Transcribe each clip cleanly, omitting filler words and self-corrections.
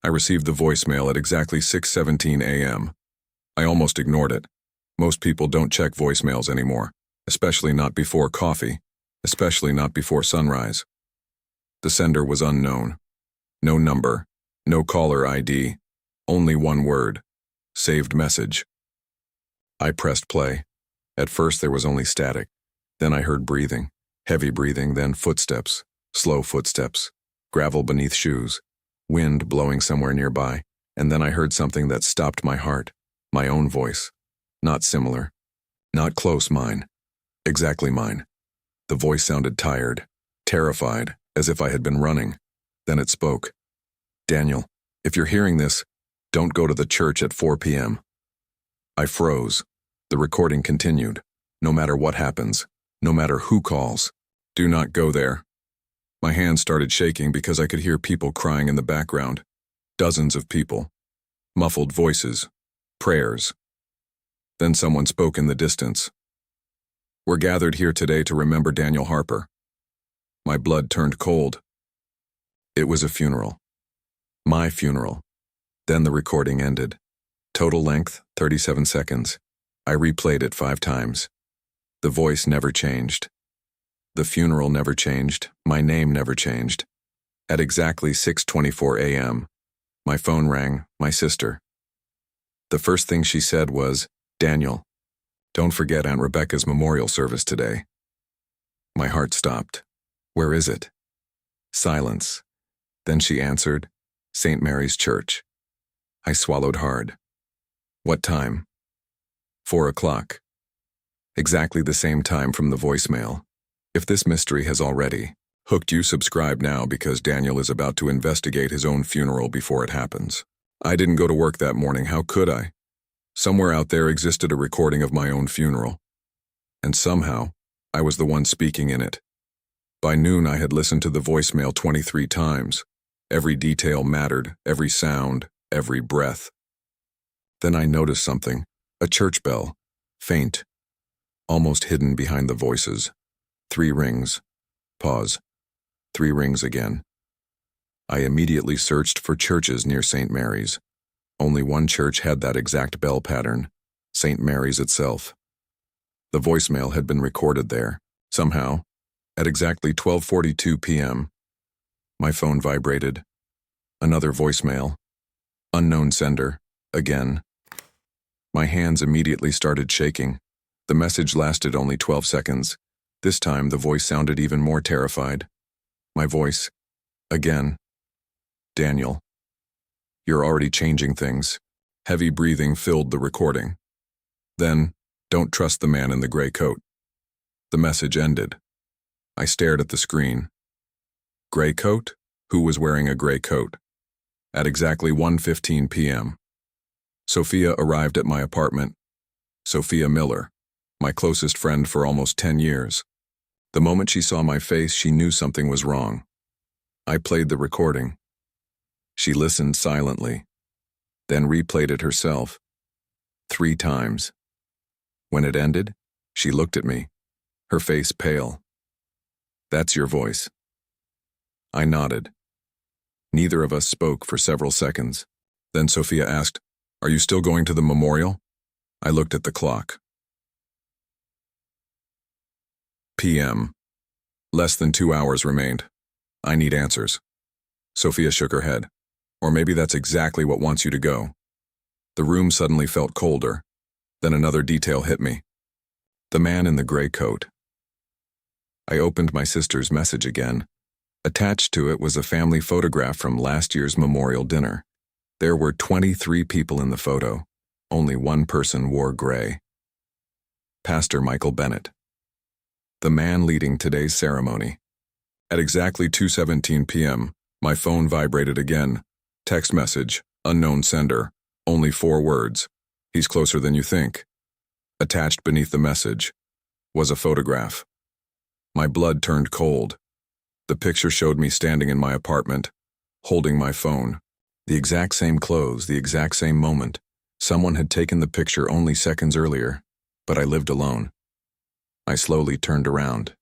I received the voicemail at exactly 6:17 a.m. I almost ignored it. Most people don't check voicemails anymore, especially not before coffee, especially not before sunrise. The sender was unknown. No number, no caller ID, only one word: saved message. I pressed play. At first there was only static. Then I heard breathing, heavy breathing, then footsteps, slow footsteps, gravel beneath shoes, wind blowing somewhere nearby, and then I heard something that stopped my heart, my own voice. Not similar, not close mine, exactly mine. The voice sounded tired, terrified, as if I had been running. Then it spoke. "Daniel, if you're hearing this, don't go to the church at 4 p.m. I froze. The recording continued. "No matter what happens, no matter who calls, do not go there." My hands started shaking because I could hear people crying in the background. Dozens of people. Muffled voices. Prayers. Then someone spoke in the distance. "We're gathered here today to remember Daniel Harper." My blood turned cold. It was a funeral. My funeral. Then the recording ended. Total length, 37 seconds. I replayed it 5 times. The voice never changed. The funeral never changed. My name never changed. At exactly 6:24 a.m., my phone rang, my sister. The first thing she said was, "Daniel, don't forget Aunt Rebecca's memorial service today." My heart stopped. "Where is it?" Silence. Then she answered, "St. Mary's Church." I swallowed hard. "What time?" 4 o'clock. Exactly the same time from the voicemail. If this mystery has already hooked you, subscribe now, because Daniel is about to investigate his own funeral before it happens. I didn't go to work that morning. How could I? Somewhere out there existed a recording of my own funeral. And somehow, I was the one speaking in it. By noon, I had listened to the voicemail 23 times. Every detail mattered, every sound, every breath. Then I noticed something. A church bell. Faint. Almost hidden behind the voices. 3 rings. Pause. 3 rings again. I immediately searched for churches near St. Mary's. Only one church had that exact bell pattern. St. Mary's itself. The voicemail had been recorded there. Somehow, at exactly 12:42 p.m., my phone vibrated. Another voicemail. Unknown sender. Again. My hands immediately started shaking. The message lasted only 12 seconds. This time, the voice sounded even more terrified. My voice. Again. "Daniel, you're already changing things." Heavy breathing filled the recording. Then, "Don't trust the man in the gray coat." The message ended. I stared at the screen. Gray coat? Who was wearing a gray coat? At exactly 1:15 p.m. Sophia arrived at my apartment. Sophia Miller, my closest friend for almost 10 years. The moment she saw my face, she knew something was wrong. I played the recording. She listened silently, then replayed it herself 3 times. When it ended, she looked at me, her face pale. "That's your voice." I nodded. Neither of us spoke for several seconds. Then Sophia asked, "Are you still going to the memorial?" I looked at the clock. PM. Less than 2 hours remained. I need answers. Sophia shook her head. "Or maybe that's exactly what wants you to go." The room suddenly felt colder. Then another detail hit me. The man in the gray coat. I opened my sister's message again. Attached to it was a family photograph from last year's memorial dinner. There were 23 people in the photo. Only one person wore gray. Pastor Michael Bennett. The man leading today's ceremony. At exactly 2:17 p.m., my phone vibrated again. Text message, unknown sender, only 4 words. "He's closer than you think." Attached beneath the message was a photograph. My blood turned cold. The picture showed me standing in my apartment, holding my phone. The exact same clothes, the exact same moment. Someone had taken the picture only seconds earlier, but I lived alone. I slowly turned around.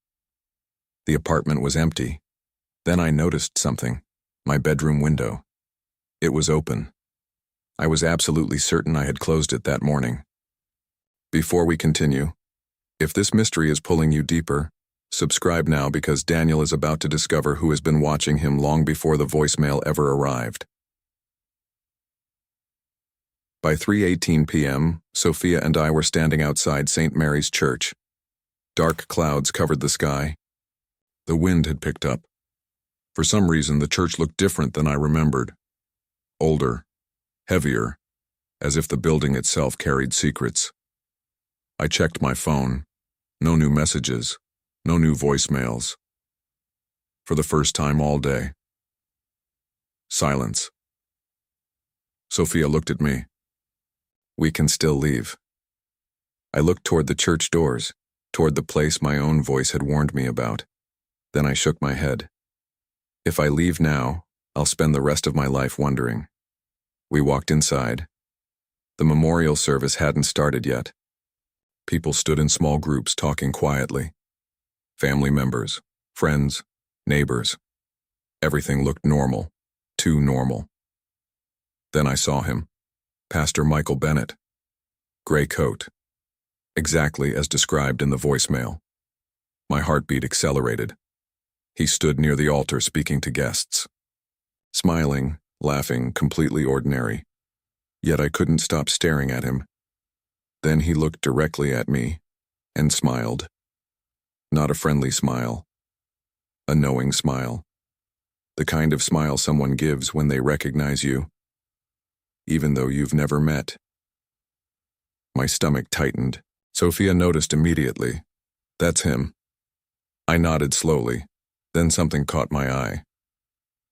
The apartment was empty. Then I noticed something. My bedroom window. It was open. I was absolutely certain I had closed it that morning. Before we continue, if this mystery is pulling you deeper, subscribe now because Daniel is about to discover who has been watching him long before the voicemail ever arrived. By 3:18 p.m., Sophia and I were standing outside St. Mary's Church. Dark clouds covered the sky. The wind had picked up. For some reason, the church looked different than I remembered. Older, heavier, as if the building itself carried secrets. I checked my phone. No new messages, no new voicemails. For the first time all day. Silence. Sophia looked at me. We can still leave. I looked toward the church doors, toward the place my own voice had warned me about. Then I shook my head. If I leave now, I'll spend the rest of my life wondering. We walked inside. The memorial service hadn't started yet. People stood in small groups talking quietly. Family members, friends, neighbors. Everything looked normal, too normal. Then I saw him, Pastor Michael Bennett. Gray coat. Exactly as described in the voicemail. My heartbeat accelerated. He stood near the altar speaking to guests. Smiling, laughing, completely ordinary. Yet I couldn't stop staring at him. Then he looked directly at me and smiled. Not a friendly smile. A knowing smile. The kind of smile someone gives when they recognize you, even though you've never met. My stomach tightened. Sophia noticed immediately. That's him. I nodded slowly. Then something caught my eye.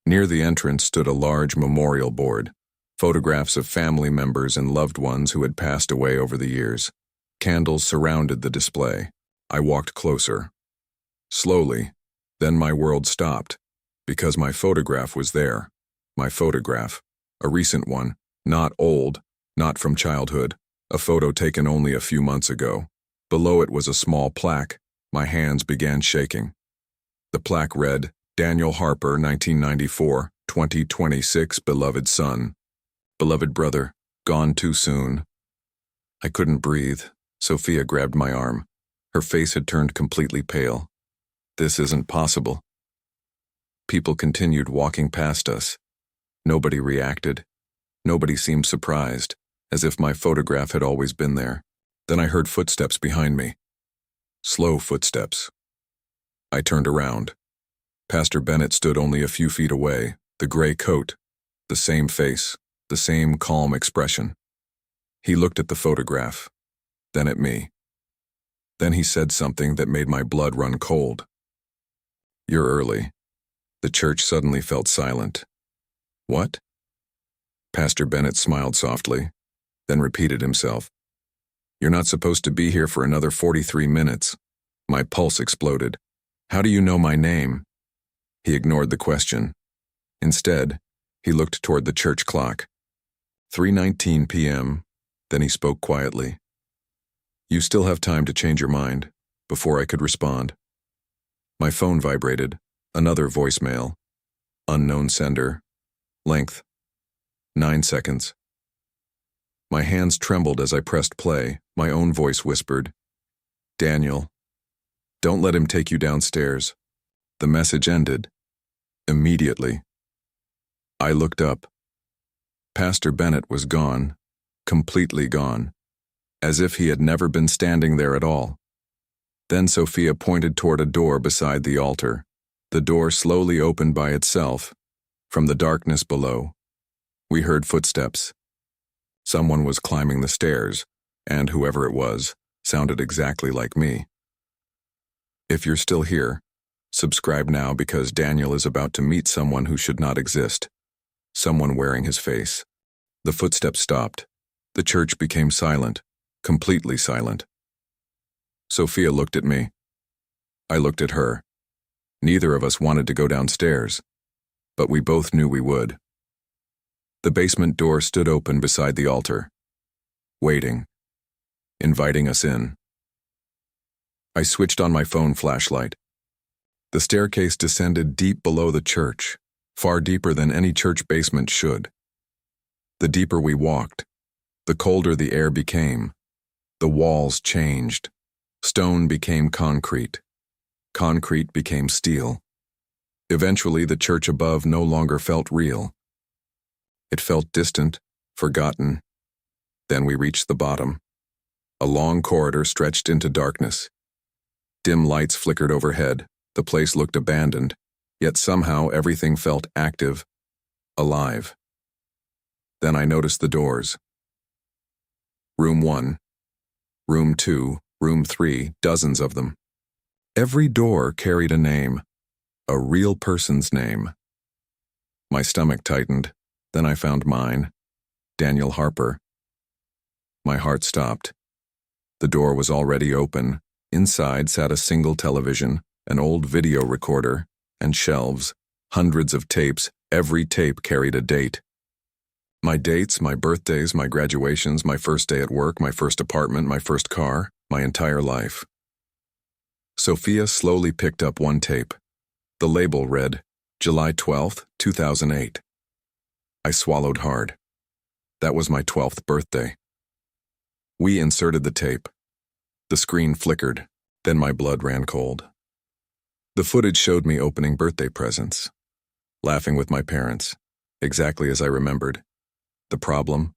Near the entrance stood a large memorial board, photographs of family members and loved ones who had passed away over the years. Candles surrounded the display. I walked closer. Slowly, then my world stopped, because my photograph was there. My photograph, a recent one, not old, not from childhood, a photo taken only a few months ago. Below it was a small plaque. My hands began shaking. The plaque read, Daniel Harper, 1994, 2026, beloved son. Beloved brother, gone too soon. I couldn't breathe. Sophia grabbed my arm. Her face had turned completely pale. This isn't possible. People continued walking past us. Nobody reacted. Nobody seemed surprised, as if my photograph had always been there. Then I heard footsteps behind me. Slow footsteps. I turned around. Pastor Bennett stood only a few feet away, the gray coat, the same face, the same calm expression. He looked at the photograph, then at me. Then he said something that made my blood run cold. You're early. The church suddenly felt silent. What? Pastor Bennett smiled softly, then repeated himself. You're not supposed to be here for another 43 minutes. My pulse exploded. How do you know my name? He ignored the question. Instead, he looked toward the church clock. 3:19 p.m., then he spoke quietly. You still have time to change your mind, before I could respond. My phone vibrated. Another voicemail. Unknown sender. Length. 9 seconds. My hands trembled as I pressed play. My own voice whispered, Daniel, don't let him take you downstairs. The message ended. Immediately. I looked up. Pastor Bennett was gone, completely gone, as if he had never been standing there at all. Then Sophia pointed toward a door beside the altar. The door slowly opened by itself. From the darkness below, we heard footsteps. Someone was climbing the stairs, and whoever it was, sounded exactly like me. If you're still here, subscribe now because Daniel is about to meet someone who should not exist. Someone wearing his face. The footsteps stopped. The church became silent, completely silent. Sophia looked at me. I looked at her. Neither of us wanted to go downstairs, but we both knew we would. The basement door stood open beside the altar, waiting, inviting us in. I switched on my phone flashlight. The staircase descended deep below the church, far deeper than any church basement should. The deeper we walked, the colder the air became. The walls changed. Stone became concrete. Concrete became steel. Eventually, the church above no longer felt real. It felt distant, forgotten. Then we reached the bottom. A long corridor stretched into darkness. Dim lights flickered overhead. The place looked abandoned, yet somehow everything felt active, alive. Then I noticed the doors. Room 1, Room 2, Room 3, dozens of them. Every door carried a name, a real person's name. My stomach tightened. Then I found mine, Daniel Harper. My heart stopped. The door was already open. Inside sat a single television, an old video recorder, and shelves, hundreds of tapes. Every tape carried a date. My dates, my birthdays, my graduations, my first day at work, my first apartment, my first car, my entire life. Sophia slowly picked up one tape. The label read, July 12th, 2008. I swallowed hard. That was my 12th birthday. We inserted the tape. The screen flickered, then my blood ran cold. The footage showed me opening birthday presents, laughing with my parents, exactly as I remembered. The problem?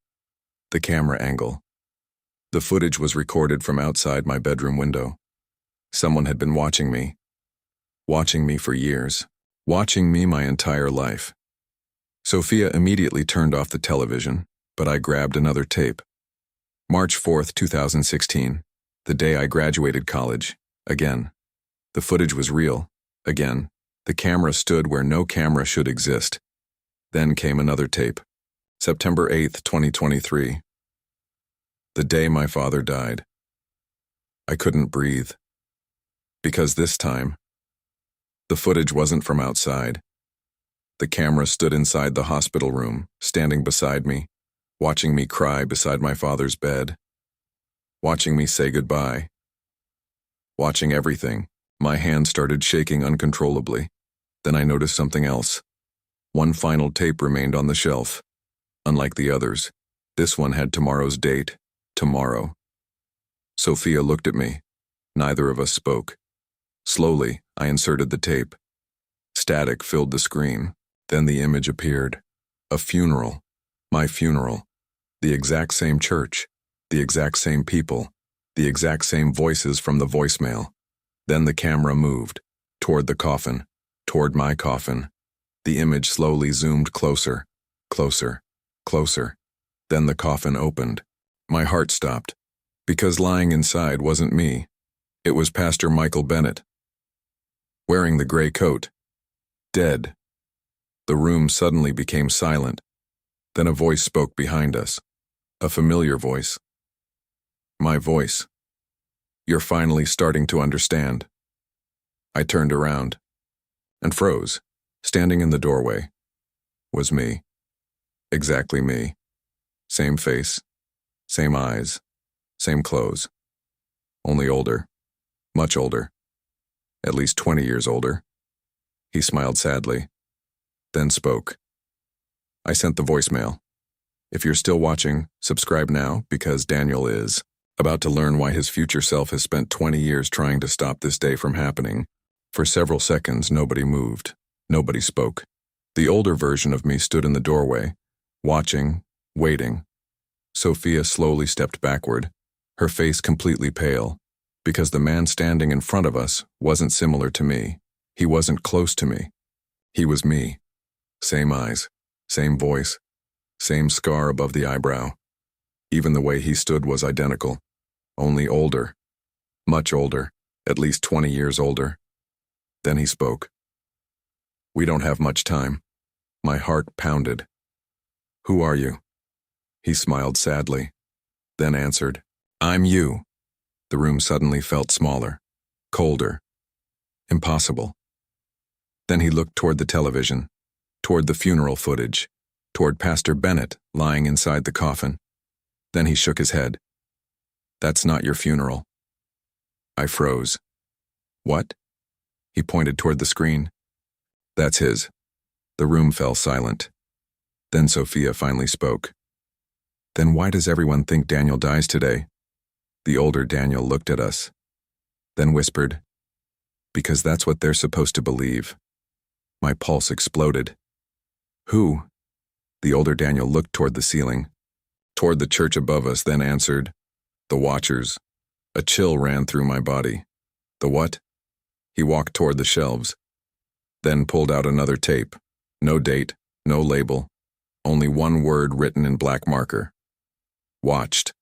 The camera angle. The footage was recorded from outside my bedroom window. Someone had been watching me for years, watching me my entire life. Sophia immediately turned off the television, but I grabbed another tape. March 4th, 2016, the day I graduated college. Again. The footage was real. Again. The camera stood where no camera should exist. Then came another tape. September 8th, 2023. The day my father died. I couldn't breathe. Because this time, the footage wasn't from outside. The camera stood inside the hospital room, standing beside me, watching me cry beside my father's bed, watching me say goodbye, watching everything. My hand started shaking uncontrollably. Then I noticed something else. One final tape remained on the shelf. Unlike the others, this one had tomorrow's date. Tomorrow. Sophia looked at me. Neither of us spoke. Slowly, I inserted the tape. Static filled the screen. Then the image appeared. A funeral. My funeral. The exact same church. The exact same people. The exact same voices from the voicemail. Then the camera moved. Toward the coffin. Toward my coffin. The image slowly zoomed closer. Closer. Closer. Then the coffin opened. My heart stopped. Because lying inside wasn't me. It was Pastor Michael Bennett. Wearing the gray coat. Dead. The room suddenly became silent. Then a voice spoke behind us. A familiar voice. My voice. You're finally starting to understand. I turned around. And froze. Standing in the doorway. Was me. Exactly me. Same face. Same eyes. Same clothes. Only older. Much older. At least 20 years older. He smiled sadly. Then spoke. I sent the voicemail. If you're still watching, subscribe now, because Daniel is about to learn why his future self has spent 20 years trying to stop this day from happening. For several seconds, nobody moved. Nobody spoke. The older version of me stood in the doorway, watching, waiting. Sophia slowly stepped backward, her face completely pale, because the man standing in front of us wasn't similar to me. He wasn't close to me. He was me. Same eyes, same voice, same scar above the eyebrow. Even the way he stood was identical, only older, much older, at least 20 years older. Then he spoke. We don't have much time. My heart pounded. Who are you? He smiled sadly, then answered, I'm you. The room suddenly felt smaller, colder, impossible. Then he looked toward the television, toward the funeral footage, toward Pastor Bennett lying inside the coffin. Then he shook his head. That's not your funeral. I froze. What? He pointed toward the screen. That's his. The room fell silent. Then Sophia finally spoke. Then why does everyone think Daniel dies today? The older Daniel looked at us, then whispered, because that's what they're supposed to believe. My pulse exploded. Who? The older Daniel looked toward the ceiling, toward the church above us, then answered, the Watchers. A chill ran through my body. The what? He walked toward the shelves, then pulled out another tape. No date, no label, only one word written in black marker. Watched.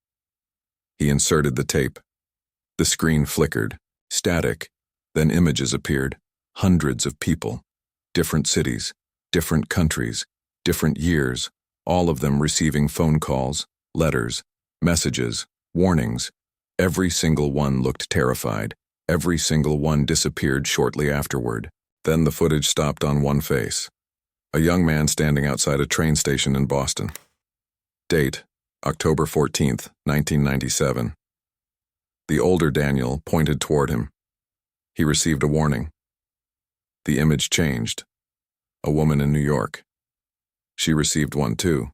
He inserted the tape. The screen flickered, static, then images appeared. Hundreds of people, different cities, different countries, different years, all of them receiving phone calls, letters, messages, warnings. Every single one looked terrified. Every single one disappeared shortly afterward. Then the footage stopped on one face. A young man standing outside a train station in Boston. Date, October 14th, 1997. The older Daniel pointed toward him. He received a warning. The image changed. A woman in New York. She received one too.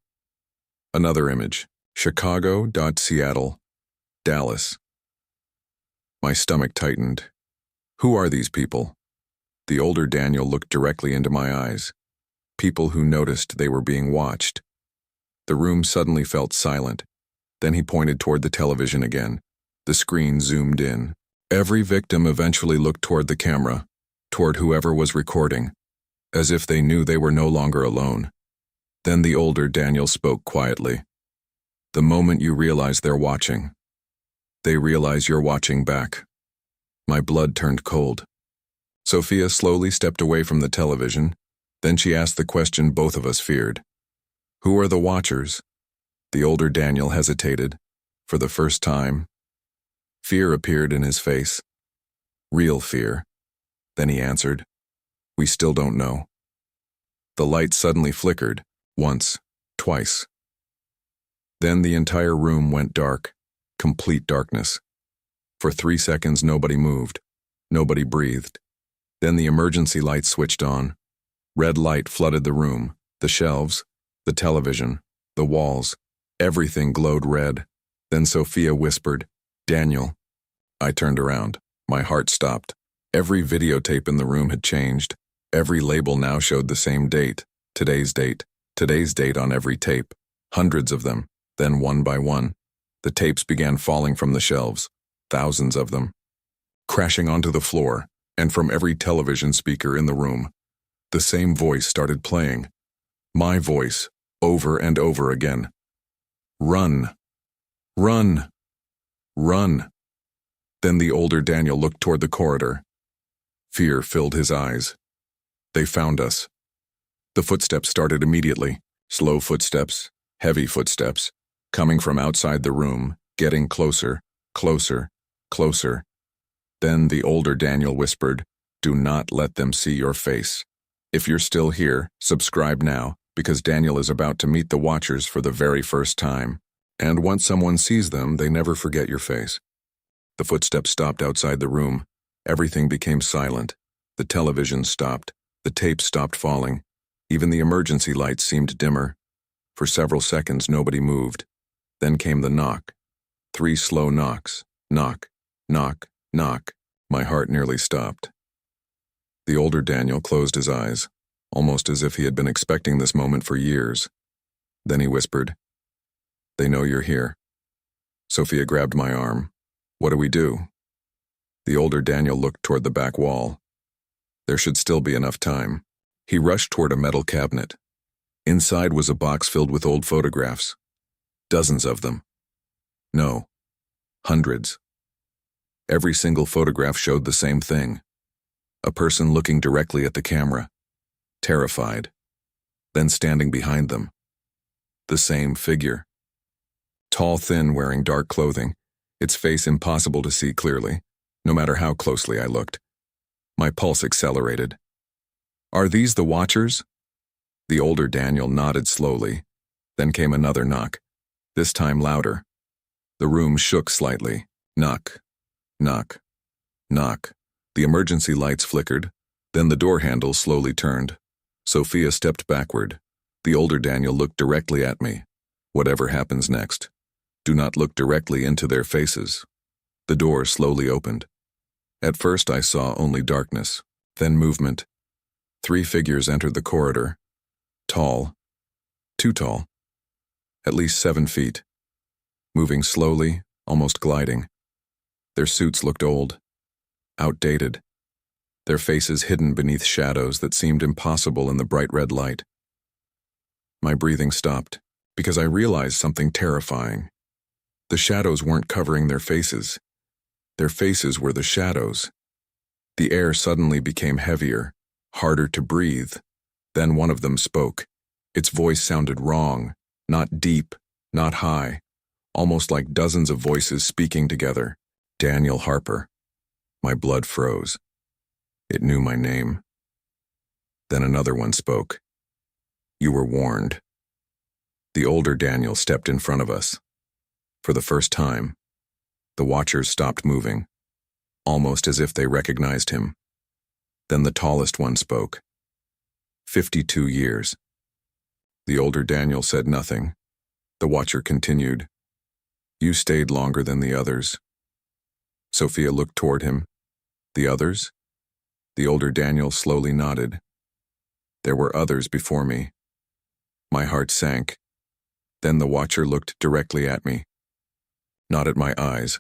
Another image. Chicago, Seattle, Dallas. My stomach tightened. Who are these people? The older Daniel looked directly into my eyes. People who noticed they were being watched. The room suddenly felt silent. Then he pointed toward the television again. The screen zoomed in. Every victim eventually looked toward the camera, toward whoever was recording, as if they knew they were no longer alone. Then the older Daniel spoke quietly. The moment you realize they're watching, they realize you're watching back. My blood turned cold. Sophia slowly stepped away from the television. Then she asked the question both of us feared. Who are the Watchers? The older Daniel hesitated. For the first time, fear appeared in his face. Real fear. Then he answered, we still don't know. The light suddenly flickered, once, twice. Then the entire room went dark, complete darkness. For 3 seconds nobody moved, nobody breathed. Then the emergency lights switched on. Red light flooded the room, the shelves, the television, the walls. Everything glowed red. Then Sophia whispered, Daniel. I turned around. My heart stopped. Every videotape in the room had changed. Every label now showed the same date. Today's date. Today's date on every tape. Hundreds of them. Then one by one, the tapes began falling from the shelves. Thousands of them. Crashing onto the floor, and from every television speaker in the room. The same voice started playing. My voice, over and over again. Run. Run. Run. Then the older Daniel looked toward the corridor. Fear filled his eyes. They found us. The footsteps started immediately. Slow footsteps, heavy footsteps, coming from outside the room, getting closer, closer, closer. Then the older Daniel whispered, do not let them see your face. If you're still here, subscribe now, because Daniel is about to meet the Watchers for the very first time. And once someone sees them, they never forget your face. The footsteps stopped outside the room. Everything became silent. The television stopped. The tapes stopped falling. Even the emergency lights seemed dimmer. For several seconds, nobody moved. Then came the knock. 3 slow knocks. Knock, knock, knock. My heart nearly stopped. The older Daniel closed his eyes, almost as if he had been expecting this moment for years. Then he whispered, they know you're here. Sophia grabbed my arm. What do we do? The older Daniel looked toward the back wall. There should still be enough time. He rushed toward a metal cabinet. Inside was a box filled with old photographs. Dozens of them. No, hundreds. Every single photograph showed the same thing. A person looking directly at the camera, terrified, then standing behind them. The same figure. Tall, thin, wearing dark clothing, its face impossible to see clearly, no matter how closely I looked. My pulse accelerated. Are these the Watchers? The older Daniel nodded slowly. Then came another knock, this time louder. The room shook slightly. Knock, knock, knock. The emergency lights flickered. Then the door handle slowly turned. Sophia stepped backward. The older Daniel looked directly at me. Whatever happens next, do not look directly into their faces. The door slowly opened. At first I saw only darkness, then movement. 3 figures entered the corridor. Tall. Too tall. At least 7 feet. Moving slowly, almost gliding. Their suits looked old, outdated. Their faces hidden beneath shadows that seemed impossible in the bright red light. My breathing stopped, because I realized something terrifying. The shadows weren't covering their faces. Their faces were the shadows. The air suddenly became heavier, harder to breathe. Then one of them spoke. Its voice sounded wrong, not deep, not high, almost like dozens of voices speaking together. Daniel Harper. My blood froze. It knew my name. Then another one spoke. You were warned. The older Daniel stepped in front of us. For the first time, the watchers stopped moving, almost as if they recognized him. Then the tallest one spoke. 52 years. The older Daniel said nothing. The watcher continued. You stayed longer than the others. Sophia looked toward him. The others? The older Daniel slowly nodded. There were others before me. My heart sank. Then the watcher looked directly at me. Not at my eyes,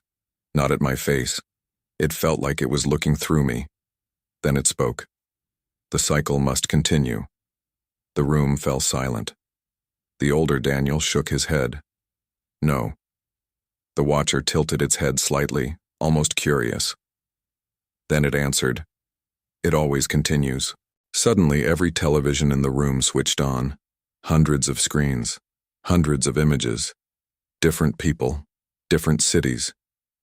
not at my face. It felt like it was looking through me. Then it spoke. The cycle must continue. The room fell silent. The older Daniel shook his head. No. The watcher tilted its head slightly, almost curious. Then it answered. It always continues. Suddenly, every television in the room switched on. Hundreds of screens, hundreds of images, different people, different cities,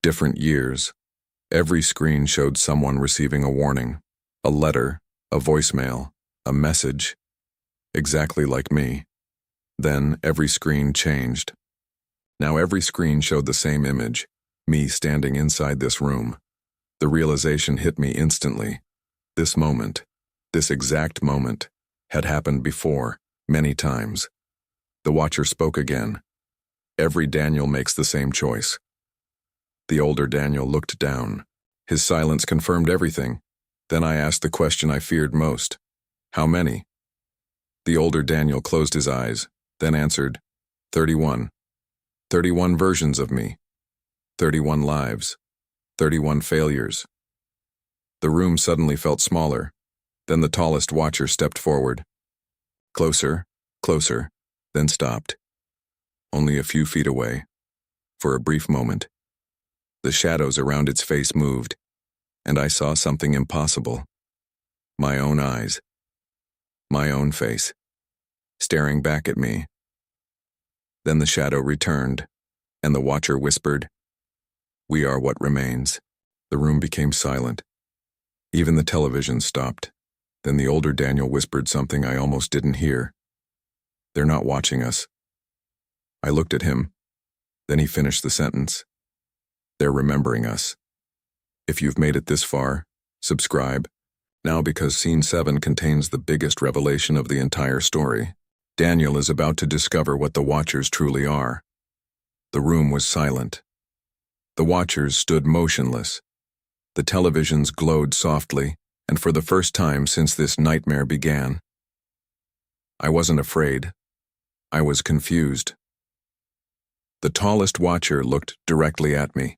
different years. Every screen showed someone receiving a warning, a letter, a voicemail, a message, exactly like me. Then every screen changed. Now every screen showed the same image, me standing inside this room. The realization hit me instantly. This moment, this exact moment, had happened before, many times. The watcher spoke again. Every Daniel makes the same choice. The older Daniel looked down. His silence confirmed everything. Then I asked the question I feared most. How many? The older Daniel closed his eyes, then answered, 31. 31 versions of me. 31 lives. 31 failures. The room suddenly felt smaller. Then the tallest watcher stepped forward. Closer, closer, then stopped. Only a few feet away. For a brief moment. The shadows around its face moved, and I saw something impossible. My own eyes. My own face. Staring back at me. Then the shadow returned, and the watcher whispered, We are what remains. The room became silent. Even the television stopped. Then the older Daniel whispered something I almost didn't hear. They're not watching us. I looked at him. Then he finished the sentence. They're remembering us. If you've made it this far, subscribe. Now, because Scene 7 contains the biggest revelation of the entire story. Daniel is about to discover what the Watchers truly are. The room was silent. The Watchers stood motionless. The televisions glowed softly, and for the first time since this nightmare began. I wasn't afraid. I was confused. The tallest Watcher looked directly at me,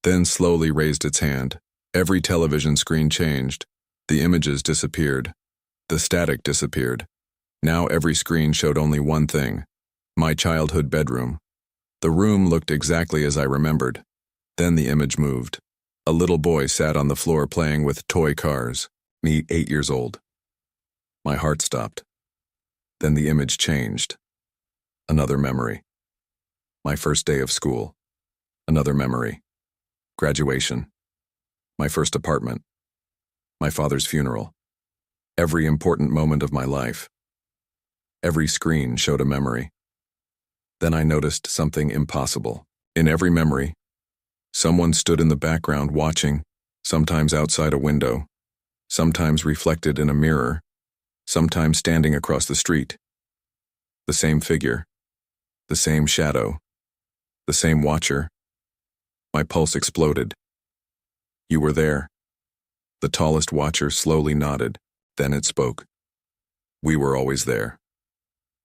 then slowly raised its hand. Every television screen changed. The images disappeared. The static disappeared. Now every screen showed only one thing: my childhood bedroom. The room looked exactly as I remembered. Then the image moved. A little boy sat on the floor playing with toy cars, me 8 years old. My heart stopped. Then the image changed. Another memory. My first day of school. Another memory. Graduation. My first apartment. My father's funeral. Every important moment of my life. Every screen showed a memory. Then I noticed something impossible. In every memory, someone stood in the background watching, sometimes outside a window, sometimes reflected in a mirror, sometimes standing across the street. The same figure. The same shadow. The same watcher. My pulse exploded. You were there. The tallest watcher slowly nodded, then it spoke. We were always there.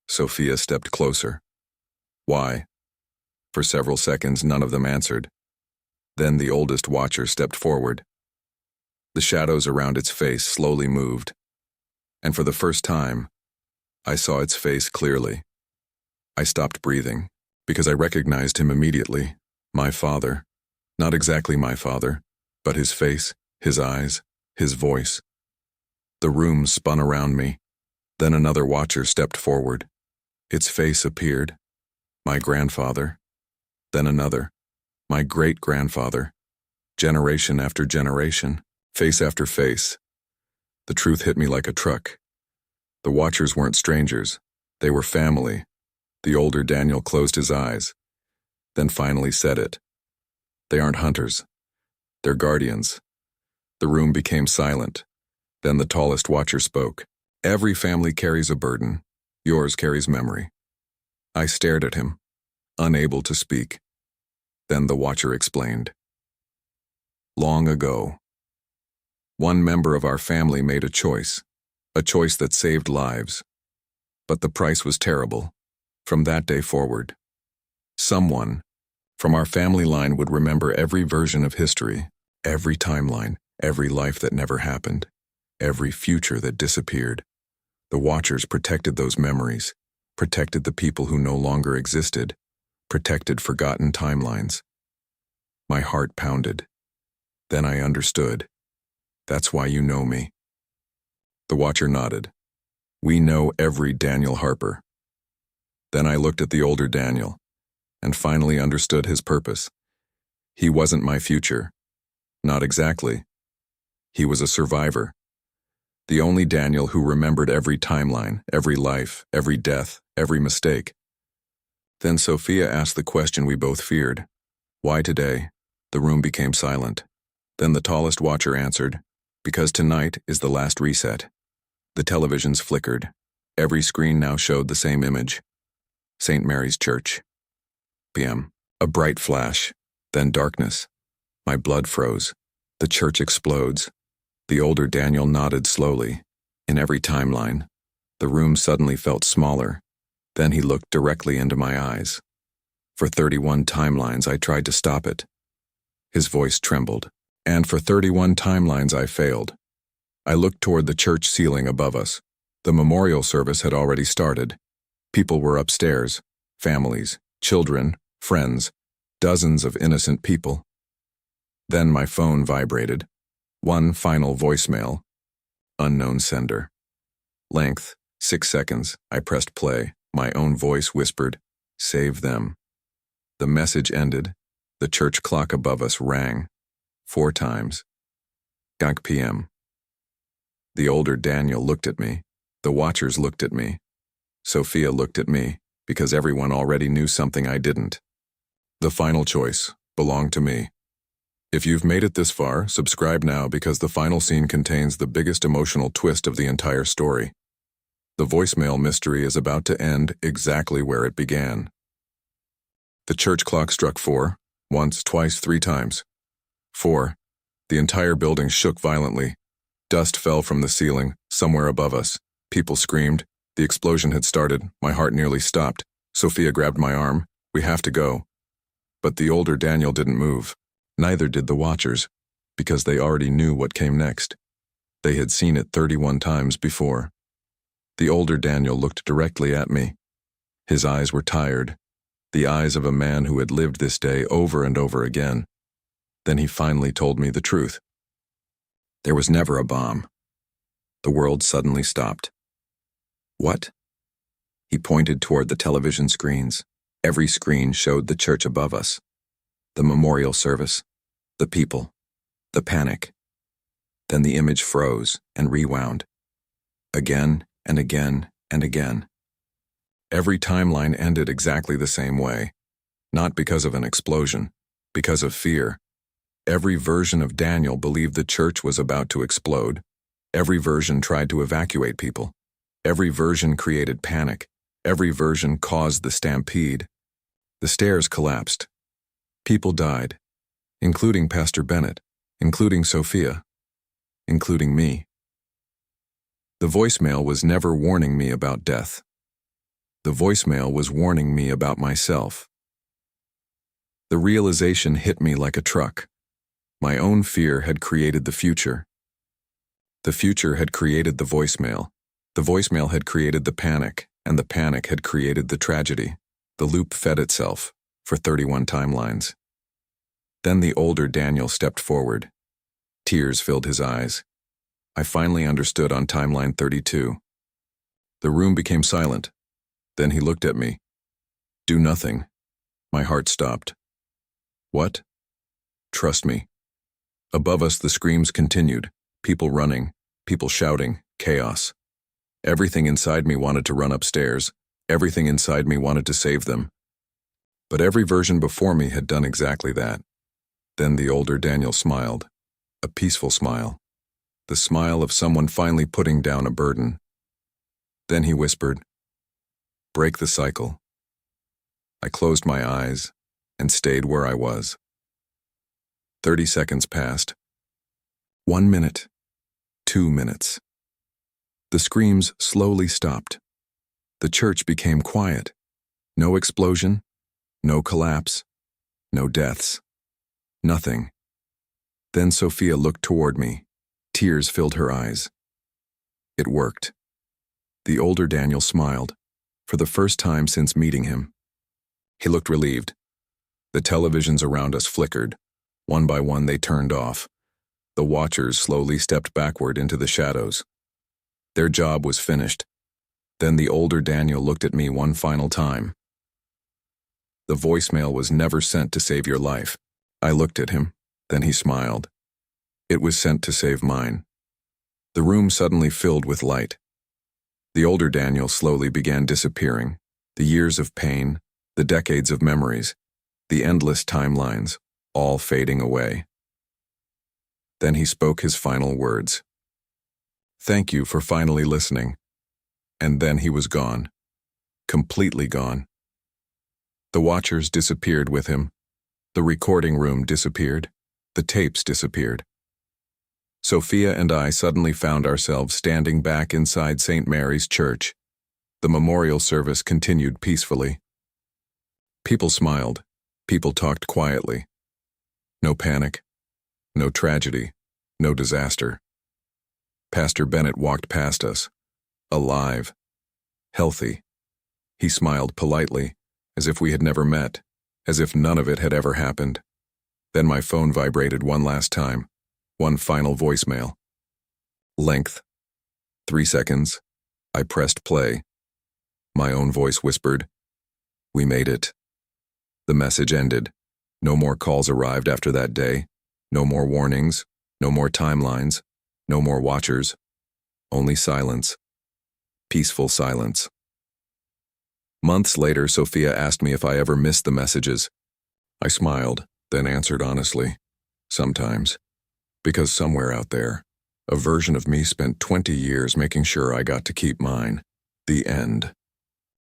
Sophia stepped closer. Why? For several seconds, none of them answered. Then the oldest watcher stepped forward. The shadows around its face slowly moved, and for the first time, I saw its face clearly. I stopped breathing, because I recognized him immediately. My father. Not exactly my father, but his face, his eyes, his voice. The room spun around me. Then another watcher stepped forward. Its face appeared. My grandfather. Then another. My great-grandfather. Generation after generation, face after face. The truth hit me like a truck. The watchers weren't strangers. They were family. The older Daniel closed his eyes, then finally said it. They aren't hunters. They're guardians. The room became silent. Then the tallest watcher spoke. Every family carries a burden. Yours carries memory. I stared at him, unable to speak. Then the watcher explained. Long ago, one member of our family made a choice that saved lives. But the price was terrible. From that day forward, someone from our family line would remember every version of history, every timeline, every life that never happened, every future that disappeared. The watchers protected those memories, protected the people who no longer existed, protected forgotten timelines. My heart pounded. Then I understood. That's why you know me. The watcher nodded. We know every Daniel Harper. Then I looked at the older Daniel, and finally understood his purpose. He wasn't my future. Not exactly. He was a survivor. The only Daniel who remembered every timeline, every life, every death, every mistake. Then Sophia asked the question we both feared. Why today? The room became silent. Then the tallest watcher answered, because tonight is the last reset. The televisions flickered. Every screen now showed the same image. St. Mary's Church. PM. A bright flash, then darkness. My blood froze. The church explodes. The older Daniel nodded slowly. In every timeline, the room suddenly felt smaller. Then he looked directly into my eyes. For 31 timelines, I tried to stop it. His voice trembled. And for 31 timelines, I failed. I looked toward the church ceiling above us. The memorial service had already started. People were upstairs. Families, children, friends, dozens of innocent people. Then my phone vibrated. One final voicemail. Unknown sender. Length, 6 seconds. I pressed play. My own voice whispered, "Save them." The message ended. The church clock above us rang. 4 times. 5 p.m. The older Daniel looked at me. The watchers looked at me. Sophia looked at me, because everyone already knew something I didn't. The final choice belonged to me. If you've made it this far, subscribe now because the final scene contains the biggest emotional twist of the entire story. The voicemail mystery is about to end exactly where it began. The church clock struck 4, once, twice, 3 times. 4. The entire building shook violently. Dust fell from the ceiling, somewhere above us. People screamed. The explosion had started. My heart nearly stopped. Sophia grabbed my arm. We have to go. But the older Daniel didn't move. Neither did the watchers, because they already knew what came next. They had seen it 31 times before. The older Daniel looked directly at me. His eyes were tired, the eyes of a man who had lived this day over and over again. Then he finally told me the truth. There was never a bomb. The world suddenly stopped. What? He pointed toward the television screens. Every screen showed the church above us. The memorial service. The people. The panic. Then the image froze and rewound. Again and again and again. Every timeline ended exactly the same way. Not because of an explosion, because of fear. Every version of Daniel believed the church was about to explode. Every version tried to evacuate people. Every version created panic. Every version caused the stampede. The stairs collapsed. People died, including Pastor Bennett, including Sophia, including me. The voicemail was never warning me about death. The voicemail was warning me about myself. The realization hit me like a truck. My own fear had created the future. The future had created the voicemail. The voicemail had created the panic, and the panic had created the tragedy. The loop fed itself for 31 timelines. Then the older Daniel stepped forward. Tears filled his eyes. I finally understood on timeline 32. The room became silent. Then he looked at me. Do nothing. My heart stopped. What? Trust me. Above us the screams continued. People running, people shouting, chaos. Everything inside me wanted to run upstairs. Everything inside me wanted to save them. But every version before me had done exactly that. Then the older Daniel smiled. A peaceful smile. The smile of someone finally putting down a burden. Then he whispered, "Break the cycle." I closed my eyes and stayed where I was. 30 seconds passed. 1 minute. 2 minutes. The screams slowly stopped. The church became quiet. No explosion, no collapse, no deaths. Nothing. Then Sophia looked toward me. Tears filled her eyes. It worked. The older Daniel smiled, for the first time since meeting him. He looked relieved. The televisions around us flickered. One by one they turned off. The watchers slowly stepped backward into the shadows. Their job was finished. Then the older Daniel looked at me one final time. The voicemail was never sent to save your life. I looked at him, then he smiled. It was sent to save mine. The room suddenly filled with light. The older Daniel slowly began disappearing. The years of pain, the decades of memories, the endless timelines, all fading away. Then he spoke his final words. Thank you for finally listening. And then he was gone. Completely gone. The watchers disappeared with him. The recording room disappeared. The tapes disappeared. Sophia and I suddenly found ourselves standing back inside St. Mary's Church. The memorial service continued peacefully. People smiled. People talked quietly. No panic. No tragedy. No disaster. Pastor Bennett walked past us. Alive. Healthy. He smiled politely, as if we had never met, as if none of it had ever happened. Then my phone vibrated one last time. One final voicemail. Length. 3 seconds. I pressed play. My own voice whispered, "We made it." The message ended. No more calls arrived after that day. No more warnings. No more timelines. No more watchers. Only silence. Peaceful silence. Months later, Sophia asked me if I ever missed the messages. I smiled, then answered honestly, sometimes. Because somewhere out there, a version of me spent 20 years making sure I got to keep mine. The end.